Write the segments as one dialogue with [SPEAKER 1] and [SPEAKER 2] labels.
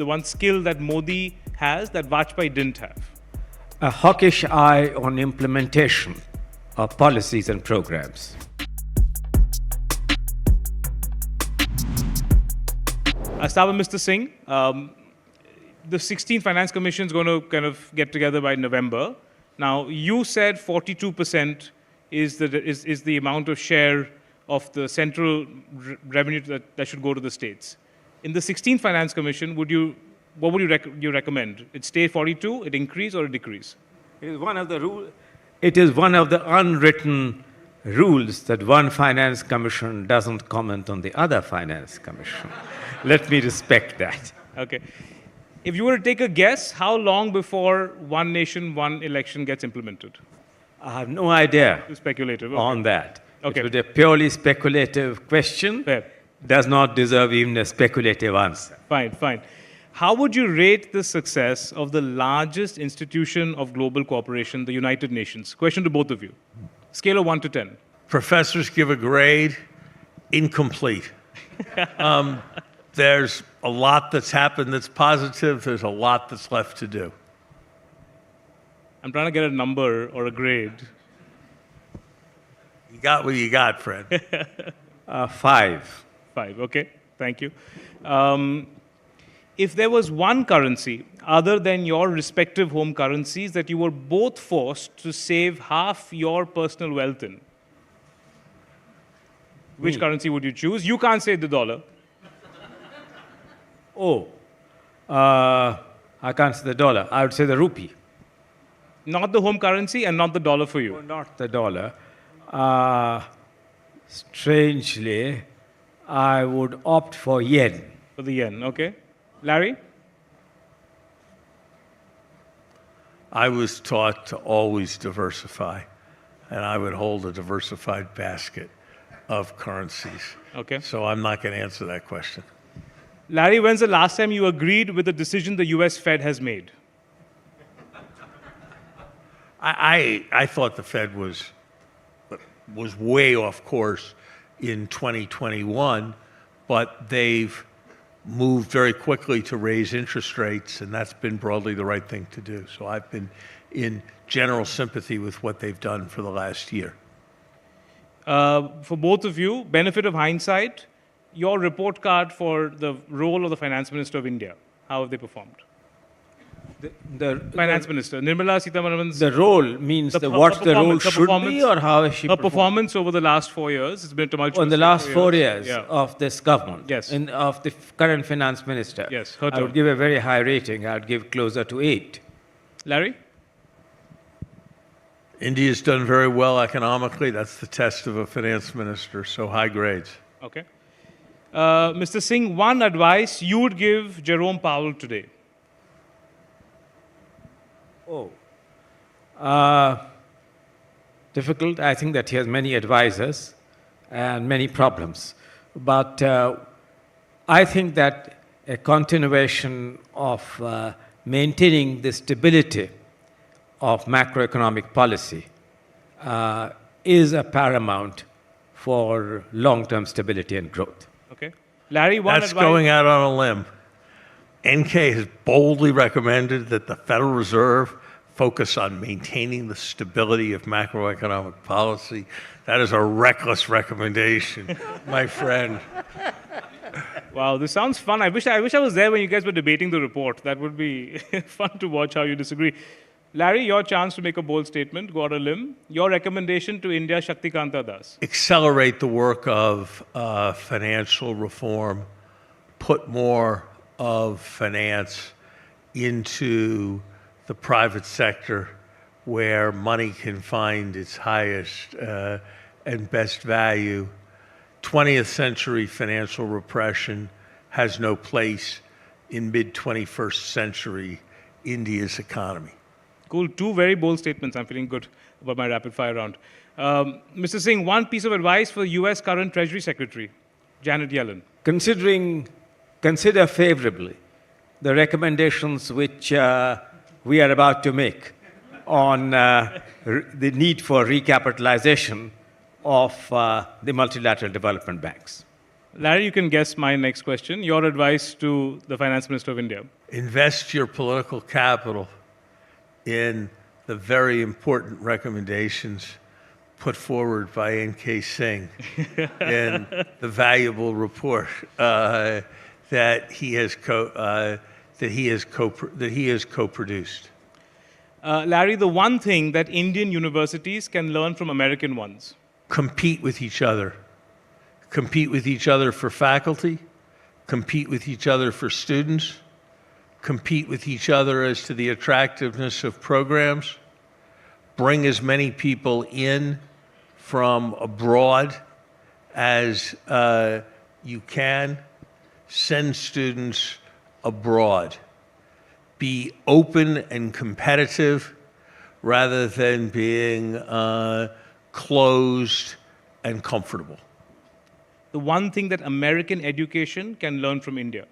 [SPEAKER 1] one skill that Modi has that Vajpayee didn't have?
[SPEAKER 2] A hawkish eye on implementation of policies and programs.
[SPEAKER 1] I'll start with Mr. Singh. The 16th Finance Commission is going to kind of get together by November. Now, you said 42% is the amount of share of the central revenue that should go to the states. In the 16th Finance Commission, what would you recommend? It stay 42, it increase, or it decrease?
[SPEAKER 2] It is one of the unwritten rules that one finance commission doesn't comment on the other finance commission. Let me respect that.
[SPEAKER 1] Okay. If you were to take a guess, how long before one nation, one election gets implemented?
[SPEAKER 2] I have no idea
[SPEAKER 1] Too speculative. Okay.
[SPEAKER 2] on that.
[SPEAKER 1] Okay.
[SPEAKER 2] It was a purely speculative question.
[SPEAKER 1] Fair.
[SPEAKER 2] Does not deserve even a speculative answer.
[SPEAKER 1] Fine, fine. How would you rate the success of the largest institution of global cooperation, the United Nations? Question to both of you. Scale of 1 to 10.
[SPEAKER 3] Professors give a grade, incomplete. There's a lot that's happened that's positive. There's a lot that's left to do.
[SPEAKER 1] I'm trying to get a number or a grade.
[SPEAKER 3] You got what you got, friend.
[SPEAKER 2] 5.
[SPEAKER 1] 5, okay. Thank you. If there was one currency other than your respective home currencies that you were both forced to save half your personal wealth in, which currency would you choose? You can't say the dollar.
[SPEAKER 2] I can't say the dollar. I would say the rupee.
[SPEAKER 1] Not the home currency and not the dollar for you.
[SPEAKER 2] Not the dollar. Strangely, I would opt for yen.
[SPEAKER 1] For the yen, okay. Larry?
[SPEAKER 3] I was taught to always diversify, and I would hold a diversified basket of currencies.
[SPEAKER 1] Okay.
[SPEAKER 3] So I'm not going to answer that question.
[SPEAKER 1] Larry, when's the last time you agreed with the decision the US Fed has made?
[SPEAKER 3] I thought the Fed was way off course in 2021, but they've moved very quickly to raise interest rates, and that's been broadly the right thing to do. So I've been in general sympathy with what they've done for the last year.
[SPEAKER 1] For both of you, benefit of hindsight, your report card for the role of the Finance Minister of India. How have they performed? Finance Minister, Nirmala Sitharaman's...
[SPEAKER 2] The role means what the role should be, or how is she
[SPEAKER 1] her performance over the last 4 years. It's been tumultuous.
[SPEAKER 2] in the last 4 years of this government,
[SPEAKER 1] Yes.
[SPEAKER 2] of the current finance minister,
[SPEAKER 1] Yes, her
[SPEAKER 2] I
[SPEAKER 1] turn.
[SPEAKER 2] would give a very high rating. I would give closer to 8.
[SPEAKER 1] Larry?
[SPEAKER 3] India's done very well economically. That's the test of a finance minister, so high grades.
[SPEAKER 1] Okay. Mr. Singh, one advice you would give Jerome Powell today?
[SPEAKER 2] Difficult. I think that he has many advisors and many problems. But I think that a continuation of maintaining the stability of macroeconomic policy is a paramount for long-term stability and growth.
[SPEAKER 1] Okay. Larry, one
[SPEAKER 3] That's
[SPEAKER 1] advice.
[SPEAKER 3] going out on a limb. NK has boldly recommended that the Federal Reserve focus on maintaining the stability of macroeconomic policy. That is a reckless recommendation, my friend.
[SPEAKER 1] Wow, this sounds fun. I wish I was there when you guys were debating the report. That would be fun to watch how you disagree. Larry, your chance to make a bold statement, go out on a limb. Your recommendation to India, Shaktikanta Das.
[SPEAKER 3] Accelerate the work of financial reform, put more of finance into the private sector where money can find its highest and best value. 20th century financial repression has no place in mid-21st century India's economy.
[SPEAKER 1] Cool. 2 very bold statements. I'm feeling good about my rapid fire round. Mr. Singh, one piece of advice for the US current Treasury Secretary, Janet Yellen.
[SPEAKER 2] Consider favorably the recommendations which we are about to make on the need for recapitalization of the multilateral development banks.
[SPEAKER 1] Larry, you can guess my next question. Your advice to the Finance Minister of India.
[SPEAKER 3] Invest your political capital in the very important recommendations put forward by N.K. Singh in the valuable report that he has co-produced.
[SPEAKER 1] Larry, the one thing that Indian universities can learn from American ones.
[SPEAKER 3] Compete with each other. Compete with each other for faculty, compete with each other for students, compete with each other as to the attractiveness of programs, bring as many people in from abroad as you can, send students abroad. Be open and competitive rather than being closed and comfortable.
[SPEAKER 1] The one thing that American education can learn from India.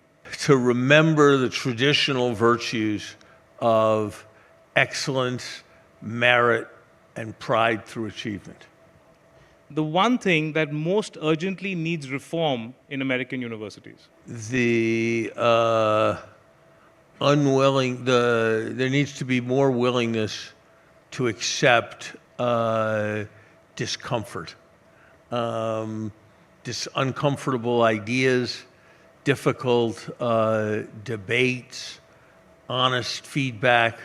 [SPEAKER 3] To remember the traditional virtues of excellence, merit, and pride through achievement.
[SPEAKER 1] The one thing that most urgently needs reform in American universities.
[SPEAKER 3] There needs to be more willingness to accept discomfort. Uncomfortable ideas, difficult debates, honest feedback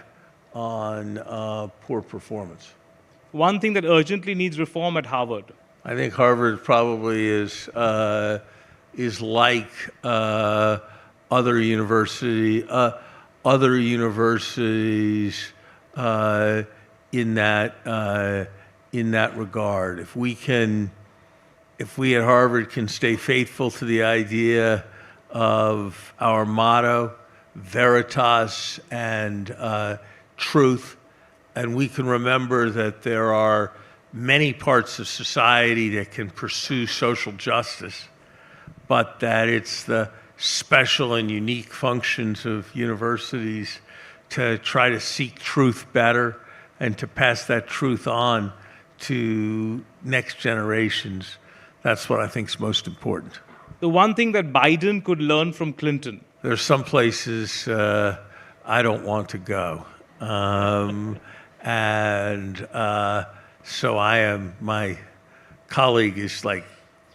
[SPEAKER 3] on poor performance.
[SPEAKER 1] One thing that urgently needs reform at Harvard.
[SPEAKER 3] I think Harvard probably is like other universities in that regard. If we at Harvard can stay faithful to the idea of our motto, veritas and truth, and we can remember that there are many parts of society that can pursue social justice, but that it's the special and unique functions of universities to try to seek truth better and to pass that truth on to next generations. That's what I think is most important.
[SPEAKER 1] The one thing that Biden could learn from Clinton.
[SPEAKER 3] There's some places I don't want to go. So my colleague is like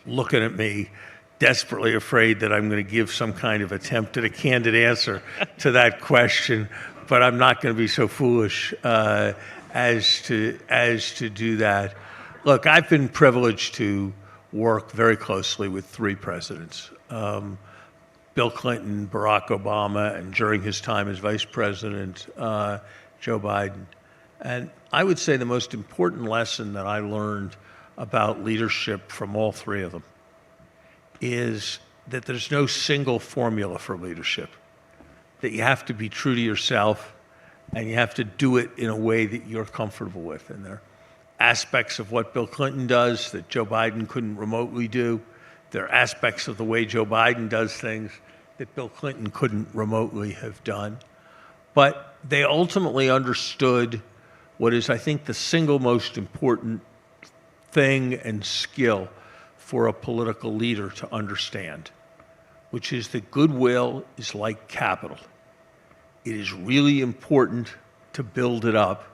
[SPEAKER 3] looking at me, desperately afraid that I'm going to give some kind of attempt at a candid answer to that question, but I'm not going to be so foolish as to do that. Look, I've been privileged to work very closely with three presidents, Bill Clinton, Barack Obama, and during his time as vice president, Joe Biden. And I would say the most important lesson that I learned about leadership from all three of them is that there's no single formula for leadership, that you have to be true to yourself and you have to do it in a way that you're comfortable with. And there are aspects of what Bill Clinton does that Joe Biden couldn't remotely do. There are aspects of the way Joe Biden does things that Bill Clinton couldn't remotely have done. But they ultimately understood what is, I think, the single most important thing and skill for a political leader to understand, which is that goodwill is like capital. It is really important to build it up,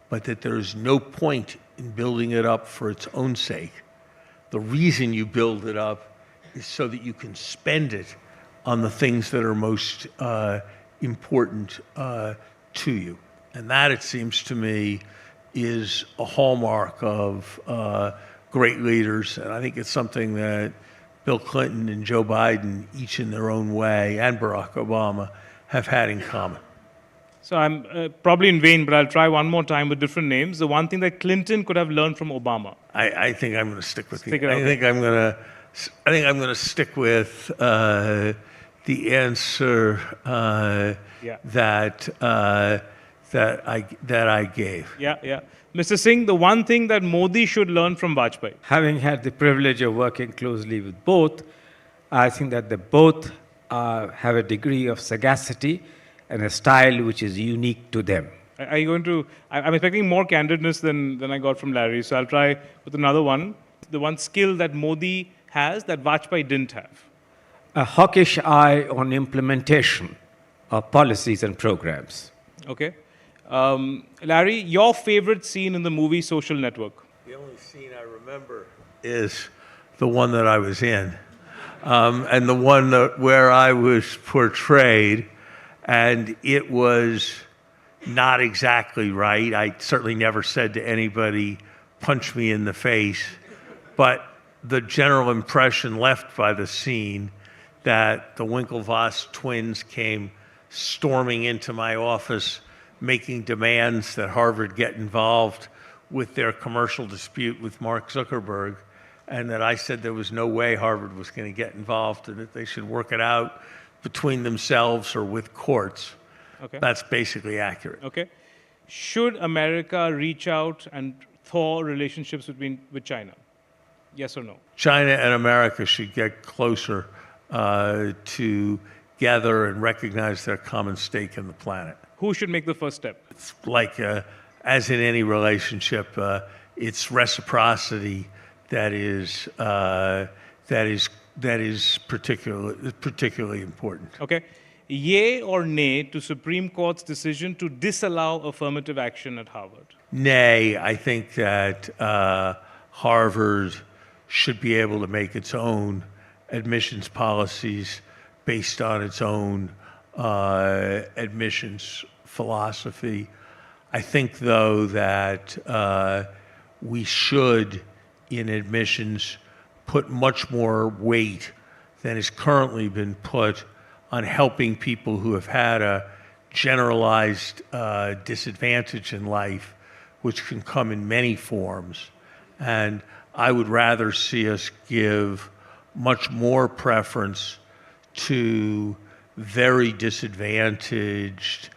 [SPEAKER 3] but that there is no point in building it up for its own sake. The reason you build it up is so that you can spend it on the things that are most important to you. And that, it seems to me, is a hallmark of great leaders. And I think it's something that Bill Clinton and Joe Biden, each in their own way, and Barack Obama, have had in common.
[SPEAKER 1] So I'm probably in vain, but I'll try one more time with different names. The one thing that Clinton could have learned from Obama.
[SPEAKER 3] I think I'm going to stick with
[SPEAKER 1] Stick
[SPEAKER 3] the.
[SPEAKER 1] it out.
[SPEAKER 3] I think I'm going to stick with the answer that I gave.
[SPEAKER 1] Yeah. Mr. Singh, the one thing that Modi should learn from Vajpayee.
[SPEAKER 2] Having had the privilege of working closely with both, I think that they both have a degree of sagacity and a style which is unique to them.
[SPEAKER 1] Are you going to? I'm expecting more candidness than I got from Larry, so I'll try with another one. The one skill that Modi has that Vajpayee didn't have?
[SPEAKER 2] A hawkish eye on implementation of policies and programs.
[SPEAKER 1] Okay. Larry, your favorite scene in the movie Social Network?
[SPEAKER 3] The only scene I remember is the one that I was in, and the one where I was portrayed, and it was not exactly right. I certainly never said to anybody, punch me in the face, but the general impression left by the scene that the Winklevoss twins came storming into my office making demands that Harvard get involved with their commercial dispute with Mark Zuckerberg, and that I said there was no way Harvard was going to get involved and that they should work it out between themselves or with courts.
[SPEAKER 1] Okay.
[SPEAKER 3] That's basically accurate.
[SPEAKER 1] Okay. Should America reach out and thaw relationships with China? Yes or no?
[SPEAKER 3] China and America should get closer together and recognize their common stake in the planet.
[SPEAKER 1] Who should make the first step?
[SPEAKER 3] It's like, as in any relationship, it's reciprocity that is particularly important.
[SPEAKER 1] Okay. Yay or nay to Supreme Court's decision to disallow affirmative action at Harvard?
[SPEAKER 3] Nay, I think that Harvard should be able to make its own admissions policies based on its own admissions philosophy. I think, though, that we should, in admissions, put much more weight than has currently been put on helping people who have had a generalized disadvantage in life, which can come in many forms. And I would rather see us give much more preference to very disadvantaged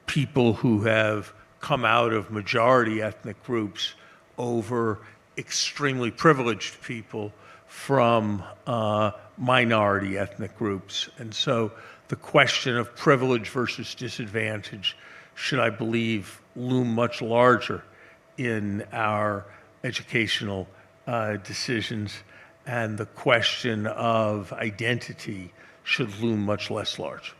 [SPEAKER 3] people who have come out of majority ethnic groups over extremely privileged people from minority ethnic groups. And so the question of privilege versus disadvantage should, I believe, loom much larger in our educational decisions, and the question of identity should loom much less large.